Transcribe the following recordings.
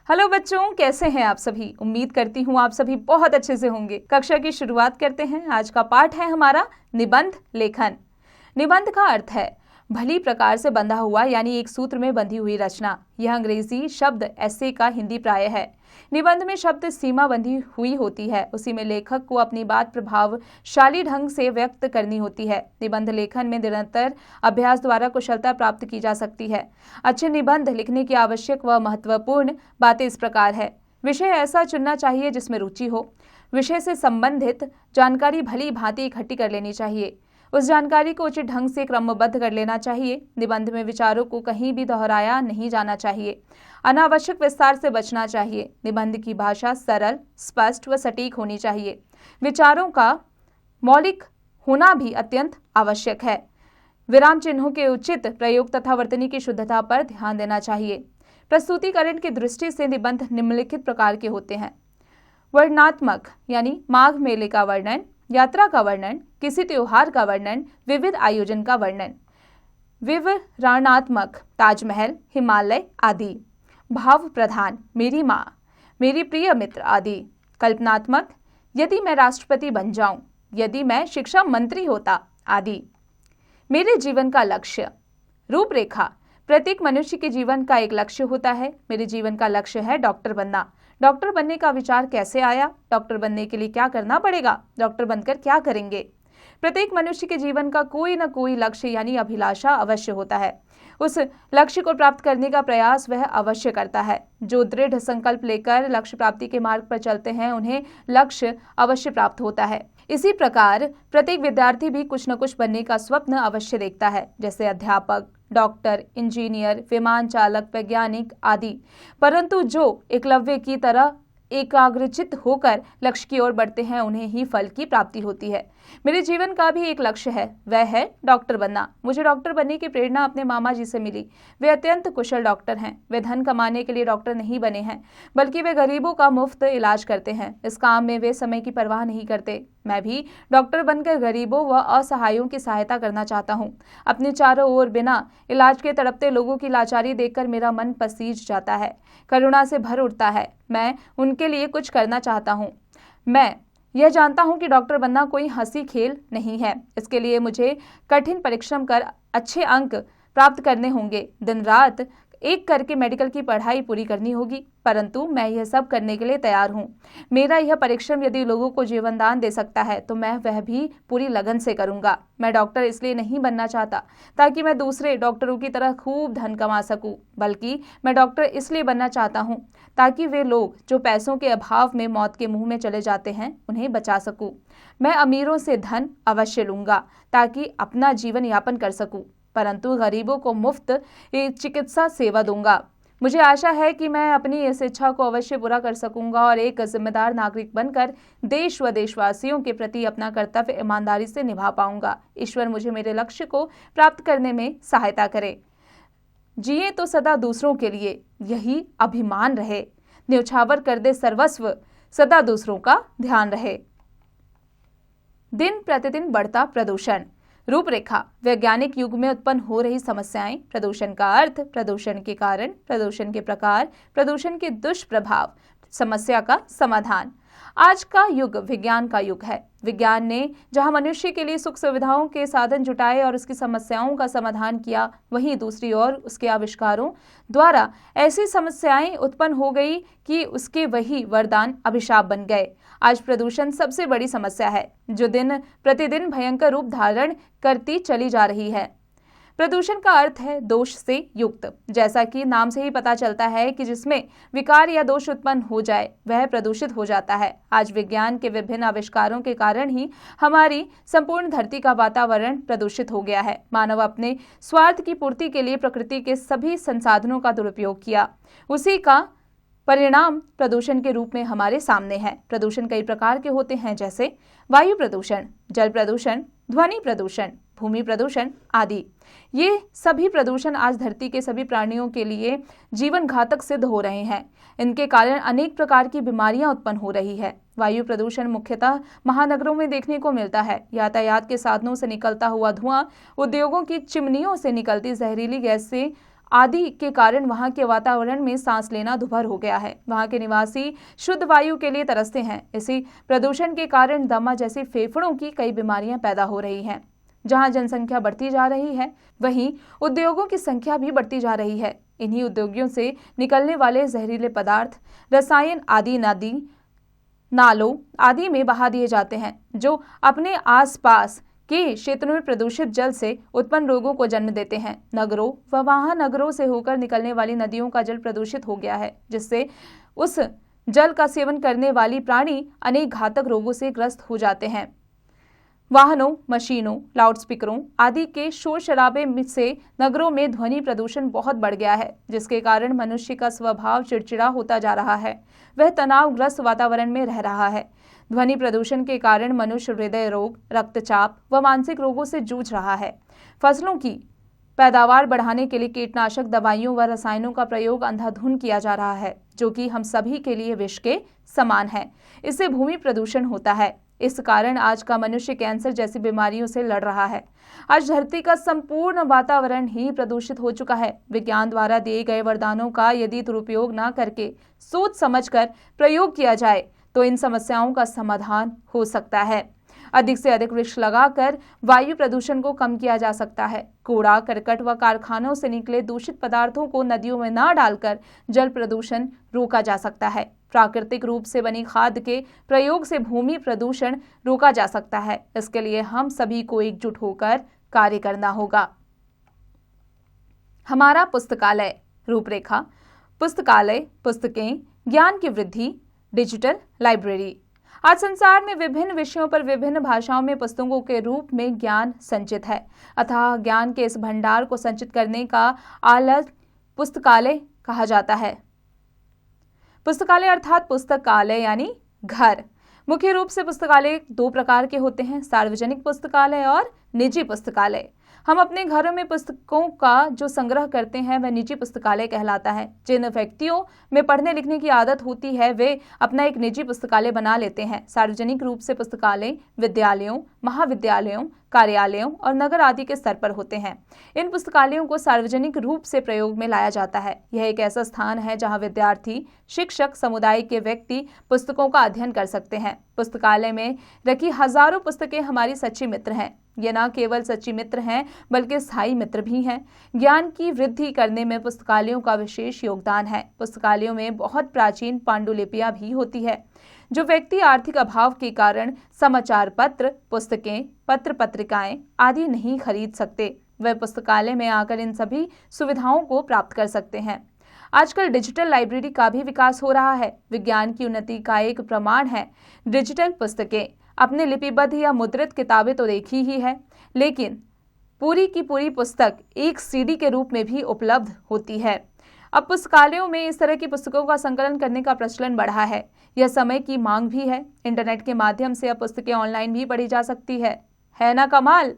Hello बच्चों, कैसे हैं आप सभी। उम्मीद करती हूँ आप सभी बहुत अच्छे से होंगे। कक्षा की शुरुआत करते हैं। आज का पाठ है हमारा निबंध लेखन। निबंध का अर्थ है भली प्रकार से बंधा हुआ, यानी एक सूत्र में बंधी हुई रचना। यह अंग्रेजी शब्द ऐसे का हिंदी प्राय है। निबंध में शब्द सीमा बंधी हुई होती है, उसी में लेखक को अपनी बात प्रभावशाली ढंग से व्यक्त करनी होती है। निबंध लेखन में निरंतर अभ्यास द्वारा कुशलता प्राप्त की जा सकती है। अच्छे निबंध लिखने की आवश्यक व महत्वपूर्ण बातें इस प्रकार है। विषय ऐसा चुनना चाहिए जिसमें रुचि हो। विषय से संबंधित जानकारी भली भांति इकट्ठी कर लेनी चाहिए। उस जानकारी को उचित ढंग से क्रमबद्ध कर लेना चाहिए। निबंध में विचारों को कहीं भी दोहराया नहीं जाना चाहिए। अनावश्यक विस्तार से बचना चाहिए। निबंध की भाषा सरल, स्पष्ट व सटीक होनी चाहिए। विचारों का मौलिक होना भी अत्यंत आवश्यक है। विराम चिन्हों के उचित प्रयोग तथा वर्तनी की शुद्धता पर ध्यान देना चाहिए। प्रस्तुतिकरण की दृष्टि से निबंध निम्नलिखित प्रकार के होते हैं। वर्णनात्मक, यानी माघ मेले का वर्णन, यात्रा का वर्णन, किसी त्योहार का वर्णन, विविध आयोजन का वर्णन। विवरणात्मक, ताजमहल, हिमालय आदि। भाव प्रधान, मेरी माँ, मेरी प्रिय मित्र आदि। कल्पनात्मक, यदि मैं राष्ट्रपति बन जाऊं, यदि मैं शिक्षा मंत्री होता आदि। मेरे जीवन का लक्ष्य। रूपरेखा, प्रत्येक मनुष्य के जीवन का एक लक्ष्य होता है। मेरे जीवन का लक्ष्य है डॉक्टर बनना। डॉक्टर बनने का विचार कैसे आया? डॉक्टर बनने के लिए क्या करना पड़ेगा? डॉक्टर बनकर क्या करेंगे? प्रत्येक मनुष्य के जीवन का कोई न कोई लक्ष्य यानी अभिलाषा अवश्य होता है। उस लक्ष्य को प्राप्त करने का प्रयास वह अवश्य करता है। जो दृढ़ संकल्प लेकर लक्ष्य प्राप्ति के मार्ग पर चलते हैं, उन्हें लक्ष्य अवश्य प्राप्त होता है। इसी प्रकार प्रत्येक विद्यार्थी भी कुछ न कुछ बनने का स्वप्न अवश्य देखता है, जैसे अध्यापक, डॉक्टर, इंजीनियर, विमान चालक, वैज्ञानिक आदि। परंतु जो एकलव्य की तरह एकाग्रचित्त होकर लक्ष्य की ओर बढ़ते हैं, उन्हें ही फल की प्राप्ति होती है। मेरे जीवन का भी एक लक्ष्य है, वह है डॉक्टर बनना। मुझे डॉक्टर बनने की प्रेरणा अपने मामा जी से मिली। वे अत्यंत कुशल डॉक्टर हैं। वे धन कमाने के लिए डॉक्टर नहीं बने हैं, बल्कि वे गरीबों का मुफ्त इलाज करते हैं। इस काम में वे समय की परवाह नहीं करते। मैं भी डॉक्टर बनकर गरीबों व असहायों की सहायता करना चाहता हूँ। अपने चारों ओर बिना इलाज के तड़पते लोगों की लाचारी देखकर मेरा मन पसीज जाता है, करुणा से भर उठता है। मैं उनके लिए कुछ करना चाहता हूँ। मैं यह जानता हूं कि डॉक्टर बनना कोई हंसी खेल नहीं है। इसके लिए मुझे कठिन परिश्रम कर अच्छे अंक प्राप्त करने होंगे। दिन रात एक करके मेडिकल की पढ़ाई पूरी करनी होगी, परंतु मैं यह सब करने के लिए तैयार हूं। मेरा यह परिश्रम यदि लोगों को जीवन दान दे सकता है तो मैं वह भी पूरी लगन से करूंगा। मैं डॉक्टर इसलिए नहीं बनना चाहता ताकि मैं दूसरे डॉक्टरों की तरह खूब धन कमा सकूं, बल्कि मैं डॉक्टर इसलिए बनना चाहता हूं ताकि वे लोग जो पैसों के अभाव में मौत के मुंह में चले जाते हैं, उन्हें बचा सकूं। मैं अमीरों से धन अवश्य लूंगा ताकि अपना जीवन यापन कर सकूं, परंतु गरीबों को मुफ्त चिकित्सा सेवा दूंगा। मुझे आशा है कि मैं अपनी इस इच्छा को अवश्य पूरा कर सकूंगा और एक जिम्मेदार नागरिक बनकर देश व देशवासियों के प्रति अपना कर्तव्य ईमानदारी से निभा पाऊंगा। ईश्वर मुझे मेरे लक्ष्य को प्राप्त करने में सहायता करे। जिए तो सदा दूसरों के लिए, यही अभिमान रहे। न्यौछावर कर दे सर्वस्व, सदा दूसरों का ध्यान रहे। दिन प्रतिदिन बढ़ता प्रदूषण। रूपरेखा, वैज्ञानिक युग में उत्पन्न हो रही समस्याएं, प्रदूषण का अर्थ, प्रदूषण के कारण, प्रदूषण के प्रकार, प्रदूषण के दुष्प्रभाव, समस्या का समाधान। आज का युग विज्ञान का युग है। विज्ञान ने जहां मनुष्य के लिए सुख सुविधाओं के साधन जुटाए और उसकी समस्याओं का समाधान किया, वहीं दूसरी ओर उसके आविष्कारों द्वारा ऐसी समस्याएं उत्पन्न हो गई कि उसके वही वरदान अभिशाप बन गए। आज प्रदूषण सबसे बड़ी समस्या है, जो दिन प्रतिदिन भयंकर रूप धारण करती चली जा रही है। प्रदूषण का अर्थ है दोष से युक्त। जैसा कि नाम से ही पता चलता है कि जिसमें विकार या दोष उत्पन्न हो जाए, वह प्रदूषित हो जाता है। आज विज्ञान के विभिन्न आविष्कारों के कारण ही हमारी संपूर्ण धरती का वातावरण प्रदूषित हो गया है। मानव अपने स्वार्थ की पूर्ति के लिए प्रकृति के सभी संसाधनों का दुरुपयोग किया। उसी का परिणाम प्रदूषण के रूप में हमारे सामने है। प्रदूषण कई प्रकार के होते हैं, जैसे वायु प्रदूषण, जल प्रदूषण, ध्वनि प्रदूषण, भूमि प्रदूषण आदि। ये सभी प्रदूषण आज धरती के सभी प्राणियों के लिए जीवन घातक सिद्ध हो रहे हैं। इनके कारण अनेक प्रकार की बीमारियां उत्पन्न हो रही है। वायु प्रदूषण मुख्यतः महानगरों में देखने को मिलता है। यातायात के साधनों से निकलता हुआ धुआं, उद्योगों की चिमनियों से निकलती जहरीली गैस से आदि के कारण वहां के वातावरण में सांस लेना दुभर हो गया है। वहां के निवासी शुद्ध वायु के लिए तरसते हैं। इसी प्रदूषण के कारण दमा जैसी फेफड़ों की कई बीमारियां पैदा हो रही हैं। जहां जनसंख्या बढ़ती जा रही है, वहीं उद्योगों की संख्या भी बढ़ती जा रही है। इन्हीं उद्योगों से निकलने वाले जहरीले पदार्थ, रसायन आदि नदी, नालों आदि में बहा दिए जाते हैं, जो अपने आसपास के क्षेत्रों में प्रदूषित जल से उत्पन्न रोगों को जन्म देते हैं। नगरों व महानगरों से होकर निकलने वाली नदियों का जल प्रदूषित हो गया है, जिससे उस जल का सेवन करने वाली प्राणी अनेक घातक रोगों से ग्रस्त हो जाते हैं। वाहनों, मशीनों, लाउडस्पीकरों आदि के शोर शराबे से नगरों में ध्वनि प्रदूषण बहुत बढ़ गया है, जिसके कारण मनुष्य का स्वभाव चिड़चिड़ा होता जा रहा है। वह तनावग्रस्त वातावरण में रह रहा है। ध्वनि प्रदूषण के कारण मनुष्य हृदय रोग, रक्तचाप व मानसिक रोगों से जूझ रहा है। फसलों की पैदावार बढ़ाने के लिए कीटनाशक दवाइयों व रसायनों का प्रयोग अंधाधुंध किया जा रहा है, जो कि हम सभी के लिए विष के समान है। इससे भूमि प्रदूषण होता है। इस कारण आज का मनुष्य कैंसर जैसी बीमारियों से लड़ रहा है। आज धरती का संपूर्ण वातावरण ही प्रदूषित हो चुका है। विज्ञान द्वारा दिए गए वरदानों का यदि दुरुपयोग न करके सोच समझकर प्रयोग किया जाए तो इन समस्याओं का समाधान हो सकता है। अधिक से अधिक वृक्ष लगाकर वायु प्रदूषण को कम किया जा सकता है। कूड़ा करकट व कारखानों से निकले दूषित पदार्थों को नदियों में न डालकर जल प्रदूषण रोका जा सकता है। प्राकृतिक रूप से बनी खाद के प्रयोग से भूमि प्रदूषण रोका जा सकता है। इसके लिए हम सभी को एकजुट होकर कार्य करना होगा। हमारा पुस्तकालय रूपरेखा। पुस्तकालय, पुस्तकें, ज्ञान की वृद्धि, डिजिटल लाइब्रेरी। आज संसार में विभिन्न विषयों पर विभिन्न भाषाओं में पुस्तकों के रूप में ज्ञान संचित है। अतः ज्ञान के इस भंडार को संचित करने का आलय पुस्तकालय कहा जाता है। पुस्तकालय अर्थात पुस्तकालय यानी घर। मुख्य रूप से पुस्तकालय दो प्रकार के होते हैं, सार्वजनिक पुस्तकालय और निजी पुस्तकालय। हम अपने घरों में पुस्तकों का जो संग्रह करते हैं वह निजी पुस्तकालय कहलाता है। जिन व्यक्तियों में पढ़ने लिखने की आदत होती है वे अपना एक निजी पुस्तकालय बना लेते हैं। सार्वजनिक रूप से पुस्तकालय विद्यालयों, महाविद्यालयों, कार्यालयों और नगर आदि के स्तर पर होते हैं। इन पुस्तकालयों को सार्वजनिक रूप से प्रयोग में लाया जाता है। यह एक ऐसा स्थान है जहां विद्यार्थी, शिक्षक, समुदाय के व्यक्ति पुस्तकों का अध्ययन कर सकते हैं। पुस्तकालय में रखी हजारों पुस्तकें हमारी सच्ची मित्र हैं। ये न केवल सच्ची मित्र हैं बल्कि स्थायी मित्र भी हैं। ज्ञान की वृद्धि करने में पुस्तकालयों का विशेष योगदान है। पुस्तकालयों में बहुत प्राचीन पांडुलिपियां भी होती है। जो व्यक्ति आर्थिक अभाव के कारण समाचार पत्र, पुस्तकें, पत्र पत्रिकाएं आदि नहीं खरीद सकते, वह पुस्तकालय में आकर इन सभी सुविधाओं को प्राप्त कर सकते हैं। आजकल डिजिटल लाइब्रेरी का भी विकास हो रहा है। विज्ञान की उन्नति का एक प्रमाण है डिजिटल पुस्तकें। अपने लिपिबद्ध या मुद्रित किताबें तो देखी ही है, लेकिन पूरी की पूरी पुस्तक एक सीडी के रूप में भी उपलब्ध होती है। अब पुस्तकालयों में इस तरह की पुस्तकों का संकलन करने का प्रचलन बढ़ा है। यह समय की मांग भी है। इंटरनेट के माध्यम से अब पुस्तकें ऑनलाइन भी पढ़ी जा सकती है ना कमाल।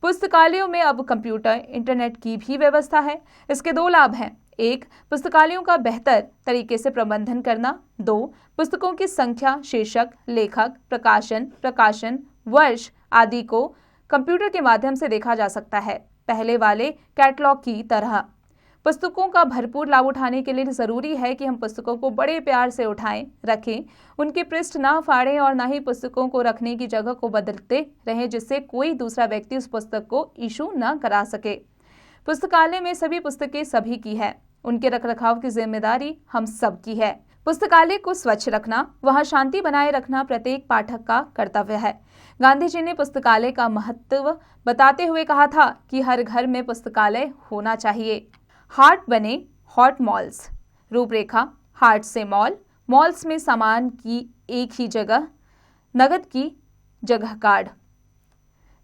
पुस्तकालयों में अब कंप्यूटर, इंटरनेट की भी व्यवस्था है। इसके दो लाभ हैं। एक, पुस्तकालयों का बेहतर तरीके से प्रबंधन करना। दो, पुस्तकों की संख्या, शीर्षक, लेखक, प्रकाशन वर्ष आदि को कंप्यूटर के माध्यम से देखा जा सकता है। पहले वाले कैटलॉग की तरह पुस्तकों का भरपूर लाभ उठाने के लिए जरूरी है कि हम पुस्तकों को बड़े प्यार से उठाएं, रखें, उनके पृष्ठ ना फाड़ें और ना ही पुस्तकों को रखने की जगह को बदलते रहें, जिससे कोई दूसरा व्यक्ति उस पुस्तक को इशू न करा सके। पुस्तकालय में सभी पुस्तकें सभी की है। उनके रखरखाव की जिम्मेदारी हम सब की है। पुस्तकालय को स्वच्छ रखना, वहां शांति बनाए रखना प्रत्येक पाठक का कर्तव्य है। गांधी जी ने पुस्तकालय का महत्व बताते हुए कहा था कि हर घर में पुस्तकालय होना चाहिए। हाट बने हॉट मॉल्स। रूपरेखा। हाट से मॉल, मॉल्स में सामान की एक ही जगह, नकद की जगह कार्ड।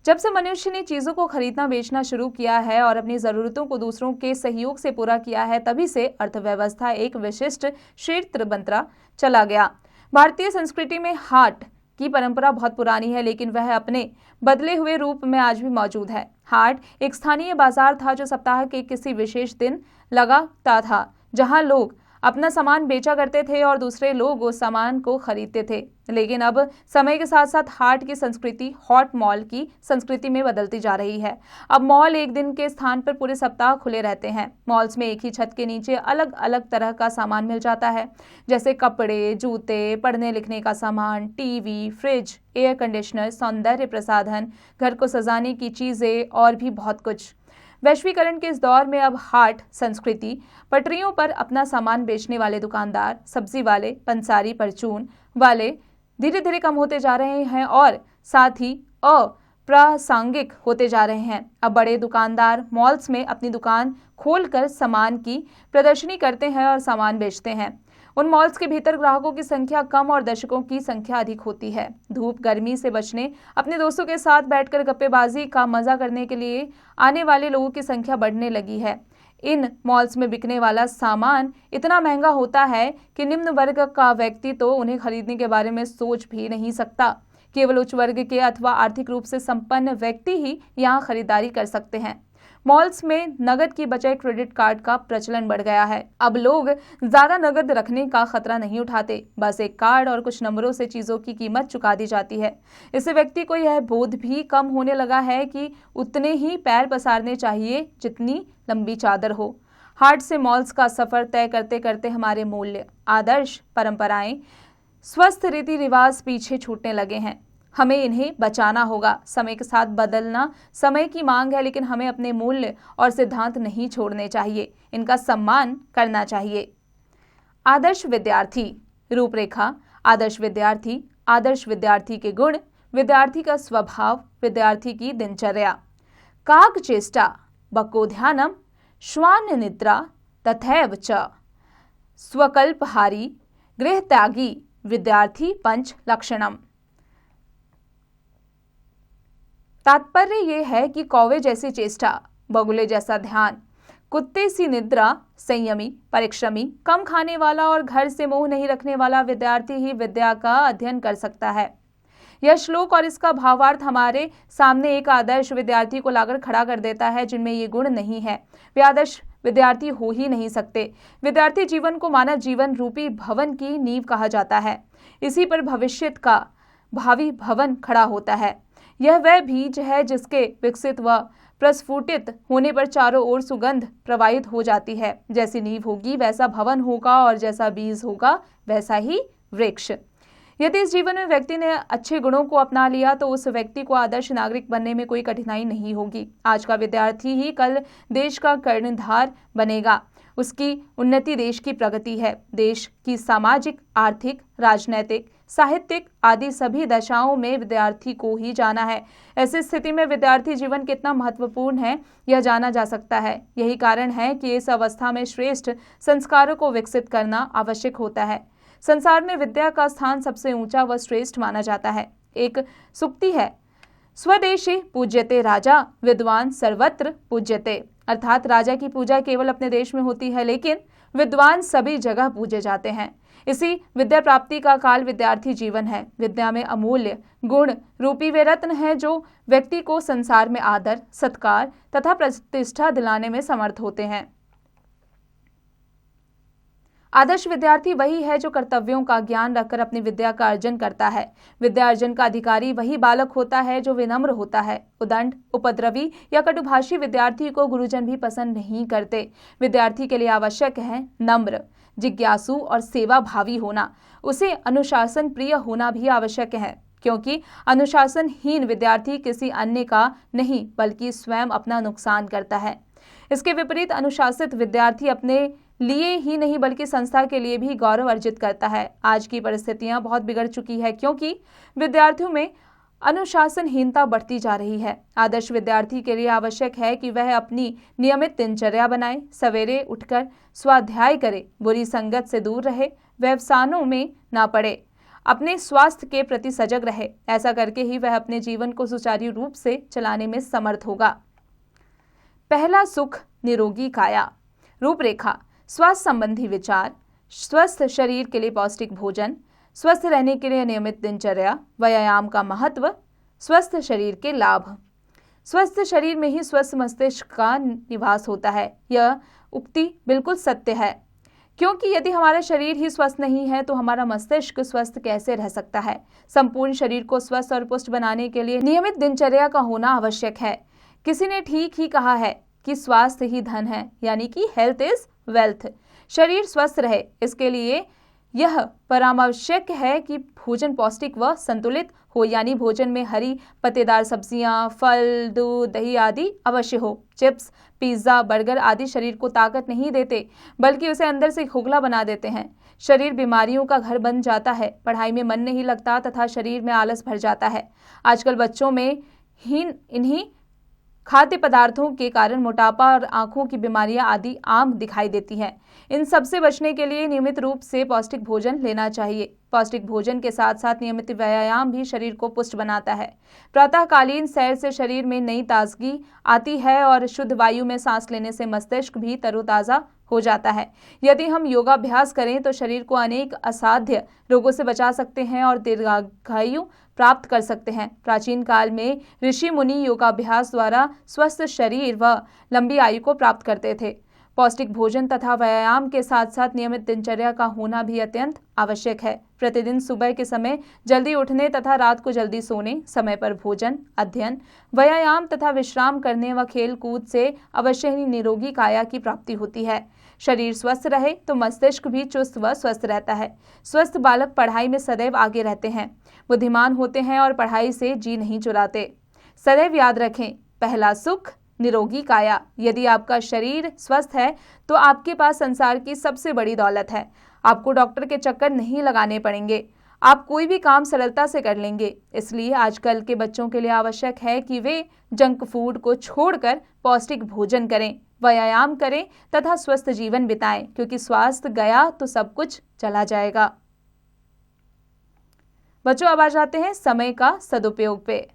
जब से मनुष्य ने चीजों को खरीदना बेचना शुरू किया है और अपनी जरूरतों को दूसरों के सहयोग से पूरा किया है, तभी से अर्थव्यवस्था एक विशिष्ट क्षेत्र बनता चला गया। भारतीय संस्कृति में हाट की परंपरा बहुत पुरानी है, लेकिन वह अपने बदले हुए रूप में आज भी मौजूद है। हाट एक स्थानीय बाजार था जो सप्ताह के किसी विशेष दिन लगता था, जहां लोग अपना सामान बेचा करते थे और दूसरे लोग उस सामान को खरीदते थे। लेकिन अब समय के साथ साथ हाट की संस्कृति हॉट मॉल की संस्कृति में बदलती जा रही है। अब मॉल एक दिन के स्थान पर पूरे सप्ताह खुले रहते हैं। मॉल्स में एक ही छत के नीचे अलग अलग तरह का सामान मिल जाता है, जैसे कपड़े, जूते, पढ़ने लिखने का सामान, टीवी, फ्रिज, एयर कंडीशनर, सौंदर्य प्रसाधन, घर को सजाने की चीजें और भी बहुत कुछ। वैश्वीकरण के इस दौर में अब हाट संस्कृति, पटरियों पर अपना सामान बेचने वाले दुकानदार, सब्जी वाले, पंसारी, परचून वाले धीरे धीरे कम होते जा रहे हैं और साथ ही अप्रासंगिक होते जा रहे हैं। अब बड़े दुकानदार मॉल्स में अपनी दुकान खोलकर सामान की प्रदर्शनी करते हैं और सामान बेचते हैं। उन मॉल्स के भीतर ग्राहकों की संख्या कम और दर्शकों की संख्या अधिक होती है। धूप गर्मी से बचने, अपने दोस्तों के साथ बैठकर गप्पेबाजी का मजा करने के लिए आने वाले लोगों की संख्या बढ़ने लगी है। इन मॉल्स में बिकने वाला सामान इतना महंगा होता है कि निम्न वर्ग का व्यक्ति तो उन्हें खरीदने के बारे में सोच भी नहीं सकता। केवल उच्च वर्ग के अथवा आर्थिक रूप से संपन्न व्यक्ति ही यहाँ खरीदारी कर सकते हैं। मॉल्स में नगद की बजाय क्रेडिट कार्ड का प्रचलन बढ़ गया है। अब लोग ज्यादा नगद रखने का खतरा नहीं उठाते, बस एक कार्ड और कुछ नंबरों से चीजों की कीमत चुका दी जाती है। इससे व्यक्ति को यह बोध भी कम होने लगा है कि उतने ही पैर पसारने चाहिए जितनी लंबी चादर हो। हाट से मॉल्स का सफर तय करते करते हमारे मूल्य, आदर्श, परंपराएं, स्वस्थ रीति रिवाज पीछे छूटने लगे हैं। हमें इन्हें बचाना होगा। समय के साथ बदलना समय की मांग है, लेकिन हमें अपने मूल्य और सिद्धांत नहीं छोड़ने चाहिए, इनका सम्मान करना चाहिए। आदर्श विद्यार्थी रूपरेखा। आदर्श विद्यार्थी के गुण, विद्यार्थी का स्वभाव, विद्यार्थी की दिनचर्या। काक चेष्टा, बको ध्यानम, श्वान निद्रा, तथैव च। स्वकल्पहारी, गृह त्यागी, विद्यार्थी पंच लक्षणम। तात्पर्य यह है कि कौवे जैसी चेष्टा, बगुले जैसा ध्यान, कुत्ते सी निद्रा, संयमी, परिश्रमी, कम खाने वाला और घर से मोह नहीं रखने वाला विद्यार्थी ही विद्या का अध्ययन कर सकता है। यह श्लोक और इसका भावार्थ हमारे सामने एक आदर्श विद्यार्थी को लाकर खड़ा कर देता है। जिनमें ये गुण नहीं है, वे आदर्श विद्यार्थी हो ही नहीं सकते। विद्यार्थी जीवन को मानव जीवन रूपी भवन की नींव कहा जाता है। इसी पर भविष्य का भावी भवन खड़ा होता है। यह वह बीज है जिसके विकसित व प्रस्फुटित होने पर चारों ओर सुगंध प्रवाहित हो जाती है। जैसी नींव होगी वैसा भवन होगा और जैसा बीज होगा वैसा ही वृक्ष। यदि इस जीवन में व्यक्ति ने अच्छे गुणों को अपना लिया तो उस व्यक्ति को आदर्श नागरिक बनने में कोई कठिनाई नहीं होगी। आज का विद्यार्थी ही कल देश का कर्णधार बनेगा। उसकी उन्नति देश की प्रगति है। देश की सामाजिक, आर्थिक, राजनैतिक, साहित्यिक आदि सभी दशाओं में विद्यार्थी को ही जाना है। ऐसी स्थिति में विद्यार्थी जीवन कितना महत्वपूर्ण है यह जाना जा सकता है। यही कारण है कि इस अवस्था में श्रेष्ठ संस्कारों को विकसित करना आवश्यक होता है। संसार में विद्या का स्थान सबसे ऊंचा व श्रेष्ठ माना जाता है। एक सूक्ति है, स्वदेशी पूज्यते राजा, विद्वान सर्वत्र पूज्यते। अर्थात राजा की पूजा केवल अपने देश में होती है, लेकिन विद्वान सभी जगह पूजे जाते हैं। इसी विद्या प्राप्ति का काल विद्यार्थी जीवन है। विद्या में अमूल्य गुण रूपी वे रत्न है जो व्यक्ति को संसार में आदर, सत्कार तथा प्रतिष्ठा दिलाने में समर्थ होते हैं। आदर्श विद्यार्थी वही है जो कर्तव्यों का ज्ञान रखकर अपनी विद्या का अर्जन करता है। विद्या अर्जन का अधिकारी वही बालक होता है जो विनम्र होता है। उदंड, उपद्रवी या कटुभाषी विद्यार्थी को गुरुजन भी पसंद नहीं करते। विद्यार्थी के लिए आवश्यक है नम्र, जिज्ञासु और सेवा भावी होना। उसे अनुशासन प्रिय होना भी आवश्यक है, क्योंकि अनुशासनहीन विद्यार्थी किसी अन्य का नहीं बल्कि स्वयं अपना नुकसान करता है। इसके विपरीत अनुशासित विद्यार्थी अपने लिए ही नहीं बल्कि संस्था के लिए भी गौरव अर्जित करता है। आज की परिस्थितियां बहुत बिगड़ चुकी है, क्योंकि विद्यार्थियों में अनुशासनहीनता बढ़ती जा रही है। आदर्श विद्यार्थी के लिए आवश्यक है कि वह अपनी नियमित दिनचर्या बनाए, सवेरे उठकर स्वाध्याय करे, बुरी संगत से दूर रहे, व्यवसायों में ना पड़े, अपने स्वास्थ्य के प्रति सजग रहे। ऐसा करके ही वह अपने जीवन को सुचारू रूप से चलाने में समर्थ होगा। पहला सुख, निरोगी काया। रूपरेखा, स्वास्थ्य संबंधी विचार, स्वस्थ शरीर के लिए पौष्टिक भोजन, स्वस्थ रहने के लिए नियमित दिनचर्या, व्यायाम का महत्व, स्वस्थ शरीर के लाभ। स्वस्थ शरीर में ही स्वस्थ मस्तिष्क का निवास होता है। यह उक्ति बिल्कुल सत्य है। क्योंकि यदि हमारा शरीर ही स्वस्थ नहीं है तो हमारा मस्तिष्क स्वस्थ कैसे रह सकता है। संपूर्ण शरीर को स्वस्थ और पुष्ट बनाने के लिए नियमित दिनचर्या का होना आवश्यक है। किसी ने ठीक ही कहा है कि स्वास्थ्य ही धन है, यानी कि हेल्थ इज वेल्थ। शरीर स्वस्थ रहे इसके लिए यह परमावश्यक है कि भोजन पौष्टिक व संतुलित हो, यानी भोजन में हरी पत्तेदार सब्जियां, फल, दूध, दही आदि अवश्य हो। चिप्स, पिज्जा, बर्गर आदि शरीर को ताकत नहीं देते बल्कि उसे अंदर से खोखला बना देते हैं। शरीर बीमारियों का घर बन जाता है, पढ़ाई में मन नहीं लगता तथा शरीर में आलस भर जाता है। आजकल बच्चों में इन्हीं खाद्य पदार्थों के कारण मोटापा और आंखों की बीमारियां आदि आम दिखाई देती हैं। इन सब से बचने के लिए नियमित रूप से पौष्टिक भोजन लेना चाहिए। पौष्टिक भोजन के साथ साथ नियमित व्यायाम भी शरीर को पुष्ट बनाता है। प्रातःकालीन सैर से शरीर में नई ताजगी आती है और शुद्ध वायु में सांस लेने से मस्तिष्क भी तरोताजा हो जाता है। यदि हम योगाभ्यास करें तो शरीर को अनेक असाध्य रोगों से बचा सकते हैं और दीर्घायु प्राप्त कर सकते हैं। प्राचीन काल में ऋषि मुनि योगाभ्यास द्वारा स्वस्थ शरीर व लंबी आयु को प्राप्त करते थे। पौष्टिक भोजन तथा व्यायाम के साथ साथ नियमित दिनचर्या का होना भी अत्यंत आवश्यक है। प्रतिदिन सुबह के समय जल्दी उठने तथा रात को जल्दी सोने, समय पर भोजन, अध्ययन, व्यायाम तथा विश्राम करने व खेल कूद से अवश्य ही निरोगी काया की प्राप्ति होती है। शरीर स्वस्थ रहे तो मस्तिष्क भी चुस्त व स्वस्थ रहता है। स्वस्थ बालक पढ़ाई में सदैव आगे रहते हैं, बुद्धिमान होते हैं और पढ़ाई से जी नहीं चुराते। सदैव याद रखें, पहला सुख निरोगी काया। यदि आपका शरीर स्वस्थ है तो आपके पास संसार की सबसे बड़ी दौलत है। आपको डॉक्टर के चक्कर नहीं लगाने पड़ेंगे, आप कोई भी काम सरलता से कर लेंगे। इसलिए आजकल के बच्चों के लिए आवश्यक है कि वे जंक फूड को छोड़कर पौष्टिक भोजन करें, व्यायाम करें तथा स्वस्थ जीवन बिताएं, क्योंकि स्वास्थ्य गया तो सब कुछ चला जाएगा। बच्चों, अब आ जाते हैं समय का सदुपयोग पे।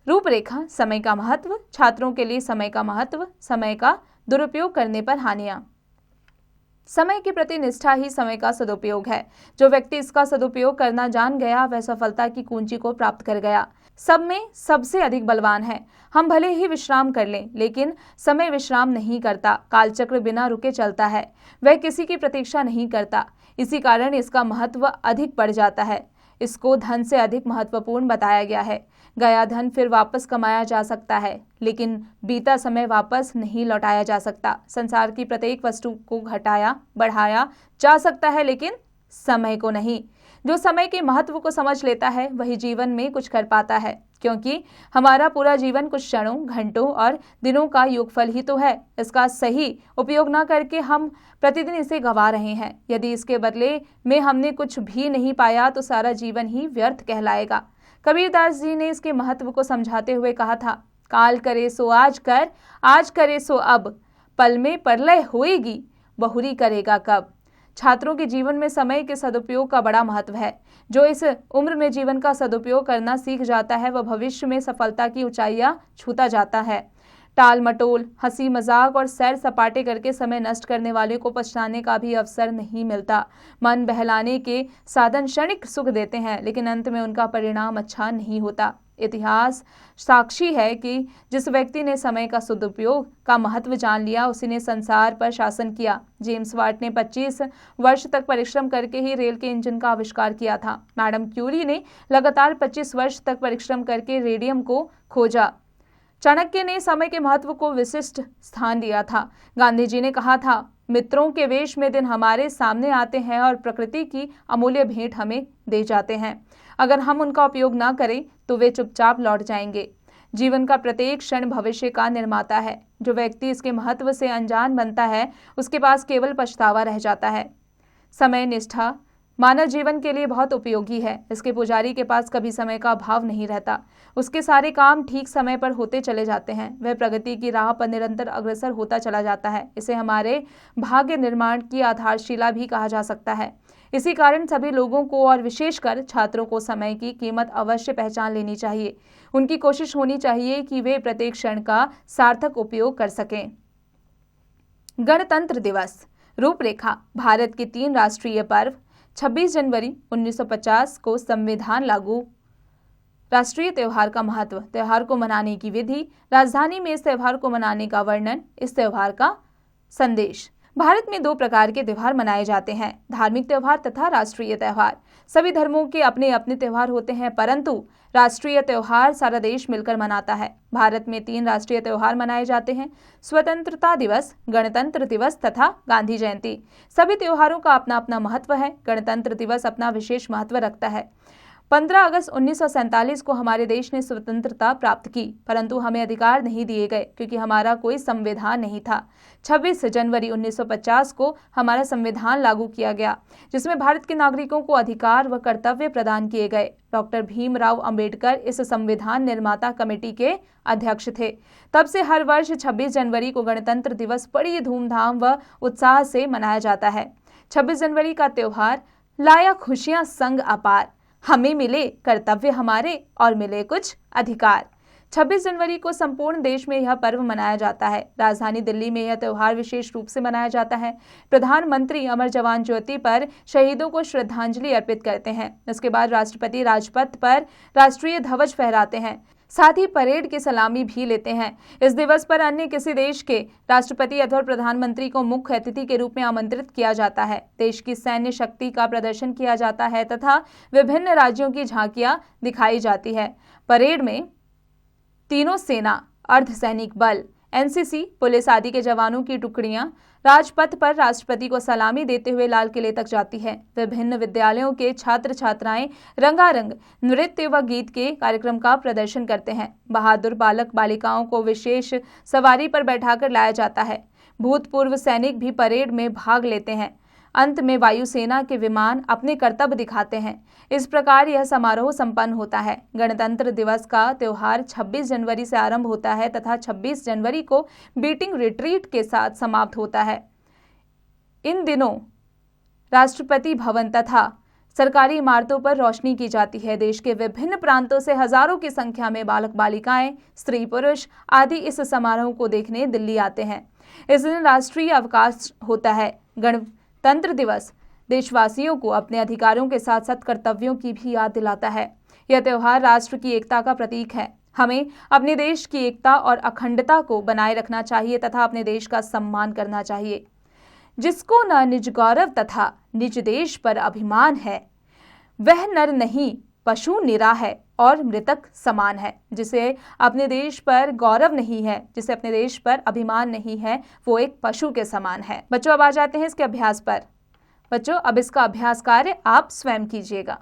रूपरेखा, समय का महत्व, छात्रों के लिए समय का महत्व, समय का दुरुपयोग करने पर हानियां। समय के प्रति निष्ठा ही समय का सदुपयोग है। जो व्यक्ति इसका सदुपयोग करना जान गया वह सफलता की कुंजी को प्राप्त कर गया। सब में सबसे अधिक बलवान है। हम भले ही विश्राम कर लें, लेकिन समय विश्राम नहीं करता। कालचक्र बिना रुके चलता है, वह किसी की प्रतीक्षा नहीं करता। इसी कारण इसका महत्व अधिक बढ़ जाता है। इसको धन से अधिक महत्वपूर्ण बताया गया है। गया धन फिर वापस कमाया जा सकता है, लेकिन बीता समय वापस नहीं लौटाया जा सकता। संसार की प्रत्येक वस्तु को घटाया बढ़ाया जा सकता है, लेकिन समय को नहीं। जो समय के महत्व को समझ लेता है वही जीवन में कुछ कर पाता है, क्योंकि हमारा पूरा जीवन कुछ क्षणों, घंटों और दिनों का योगफल ही तो है। इसका सही उपयोग न करके हम प्रतिदिन इसे गंवा रहे हैं। यदि इसके बदले में हमने कुछ भी नहीं पाया तो सारा जीवन ही व्यर्थ कहलाएगा। कबीरदास जी ने इसके महत्व को समझाते हुए कहा था, काल करे सो आज कर, आज करे सो अब, पल में प्रलय होएगी, बहुरी करेगा कब। छात्रों के जीवन में समय के सदुपयोग का बड़ा महत्व है। जो इस उम्र में जीवन का सदुपयोग करना सीख जाता है वह भविष्य में सफलता की ऊंचाइयां छूता जाता है। टाल मटोल, हंसी मजाक और सैर सपाटे करके समय नष्ट करने वाले को पछताने का भी अवसर नहीं मिलता। मन बहलाने के साधन क्षणिक सुख देते हैं, लेकिन अंत में उनका परिणाम अच्छा नहीं होता। इतिहास साक्षी है कि जिस व्यक्ति ने समय का सदुपयोग का महत्व जान लिया उसी ने संसार पर शासन किया। जेम्स वाट ने 25 वर्ष तक परिश्रम करके ही रेल के इंजन का आविष्कार किया था। मैडम क्यूरी ने लगातार 25 वर्ष तक परिश्रम करके रेडियम को खोजा। चाणक्य ने समय के महत्व को विशिष्ट स्थान दिया था। गांधी जी ने कहा था, मित्रों के वेश में दिन हमारे सामने आते हैं और प्रकृति की अमूल्य भेंट हमें दे जाते हैं। अगर हम उनका उपयोग ना करें तो वे चुपचाप लौट जाएंगे। जीवन का प्रत्येक क्षण भविष्य का निर्माता है। जो व्यक्ति इसके महत्व से अनजान बनता है उसके पास केवल पछतावा रह जाता है। समय निष्ठा मानव जीवन के लिए बहुत उपयोगी है। इसके पुजारी के पास कभी समय का अभाव नहीं रहता। उसके सारे काम ठीक समय पर होते चले जाते हैं। वह प्रगति की राह पर निरंतर अग्रसर होता चला जाता है। इसे हमारे भाग्य निर्माण की आधारशिला भी कहा जा सकता है। इसी कारण सभी लोगों को और विशेषकर छात्रों को समय की कीमत अवश्य पहचान लेनी चाहिए। उनकी कोशिश होनी चाहिए कि वे प्रत्येक क्षण का सार्थक उपयोग कर सकें। गणतंत्र दिवस रूपरेखा, भारत के 3 राष्ट्रीय पर्व। 26 जनवरी 1950 को संविधान लागू। राष्ट्रीय त्योहार का महत्व, त्योहार को मनाने की विधि, राजधानी में इस त्योहार को मनाने का वर्णन, इस त्योहार का संदेश। भारत में दो प्रकार के त्यौहार मनाए जाते हैं, धार्मिक त्यौहार तथा राष्ट्रीय त्यौहार। सभी धर्मों के अपने अपने त्यौहार होते हैं, परंतु राष्ट्रीय त्यौहार सारा देश मिलकर मनाता है। भारत में 3 राष्ट्रीय त्यौहार मनाए जाते हैं, स्वतंत्रता दिवस, गणतंत्र दिवस तथा गांधी जयंती। सभी त्योहारों का अपना अपना महत्व है। गणतंत्र दिवस अपना विशेष महत्व रखता है। 15 अगस्त 1947 को हमारे देश ने स्वतंत्रता प्राप्त की, परंतु हमें अधिकार नहीं दिए गए क्योंकि हमारा कोई संविधान नहीं था। 26 जनवरी 1950 को हमारा संविधान लागू किया गया, जिसमें भारत के नागरिकों को अधिकार व कर्तव्य प्रदान किए गए। डॉक्टर भीमराव अंबेडकर इस संविधान निर्माता कमेटी के अध्यक्ष थे। तब से हर वर्ष 26 जनवरी को गणतंत्र दिवस बड़ी धूमधाम व उत्साह से मनाया जाता है। 26 जनवरी का त्योहार लाया खुशियां संग अपार, हमें मिले कर्तव्य हमारे और मिले कुछ अधिकार। 26 जनवरी को संपूर्ण देश में यह पर्व मनाया जाता है। राजधानी दिल्ली में यह त्यौहार विशेष रूप से मनाया जाता है। प्रधानमंत्री अमर जवान ज्योति पर शहीदों को श्रद्धांजलि अर्पित करते हैं। इसके बाद राष्ट्रपति राजपथ पर राष्ट्रीय ध्वज फहराते हैं, साथ ही परेड की सलामी भी लेते हैं। इस दिवस पर अन्य किसी देश के राष्ट्रपति अथवा प्रधानमंत्री को मुख्य अतिथि के रूप में आमंत्रित किया जाता है। देश की सैन्य शक्ति का प्रदर्शन किया जाता है तथा विभिन्न राज्यों की झांकियां दिखाई जाती है। परेड में तीनों सेना, अर्धसैनिक बल, एनसीसी, पुलिस आदि के जवानों की टुकड़ियां राजपथ पर राष्ट्रपति को सलामी देते हुए लाल किले तक जाती है। विभिन्न विद्यालयों के छात्र छात्राएं रंगारंग नृत्य व गीत के कार्यक्रम का प्रदर्शन करते हैं। बहादुर बालक बालिकाओं को विशेष सवारी पर बैठाकर लाया जाता है। भूतपूर्व सैनिक भी परेड में भाग लेते हैं। अंत में वायुसेना के विमान अपने कर्तव्य दिखाते हैं। इस प्रकार यह समारोह संपन्न होता है। गणतंत्र दिवस का त्योहार 26 जनवरी से आरंभ होता है तथा 26 जनवरी को बीटिंग रिट्रीट के साथ समाप्त होता है। इन दिनों राष्ट्रपति भवन तथा सरकारी इमारतों पर रोशनी की जाती है। देश के विभिन्न प्रांतों से हजारों की संख्या में बालक बालिकाएं, स्त्री पुरुष आदि इस समारोह को देखने दिल्ली आते हैं। इस दिन राष्ट्रीय अवकाश होता है। गणतंत्र दिवस देशवासियों को अपने अधिकारों के साथ साथ कर्तव्यों की भी याद दिलाता है। यह त्यौहार राष्ट्र की एकता का प्रतीक है। हमें अपने देश की एकता और अखंडता को बनाए रखना चाहिए तथा अपने देश का सम्मान करना चाहिए। जिसको न निज गौरव तथा निज देश पर अभिमान है, वह नर नहीं पशु निरा है और मृतक समान है। जिसे अपने देश पर गौरव नहीं है, जिसे अपने देश पर अभिमान नहीं है, वो एक पशु के समान है। बच्चों, अब आ जाते हैं इसके अभ्यास पर। बच्चों, अब इसका अभ्यास कार्य आप स्वयं कीजिएगा।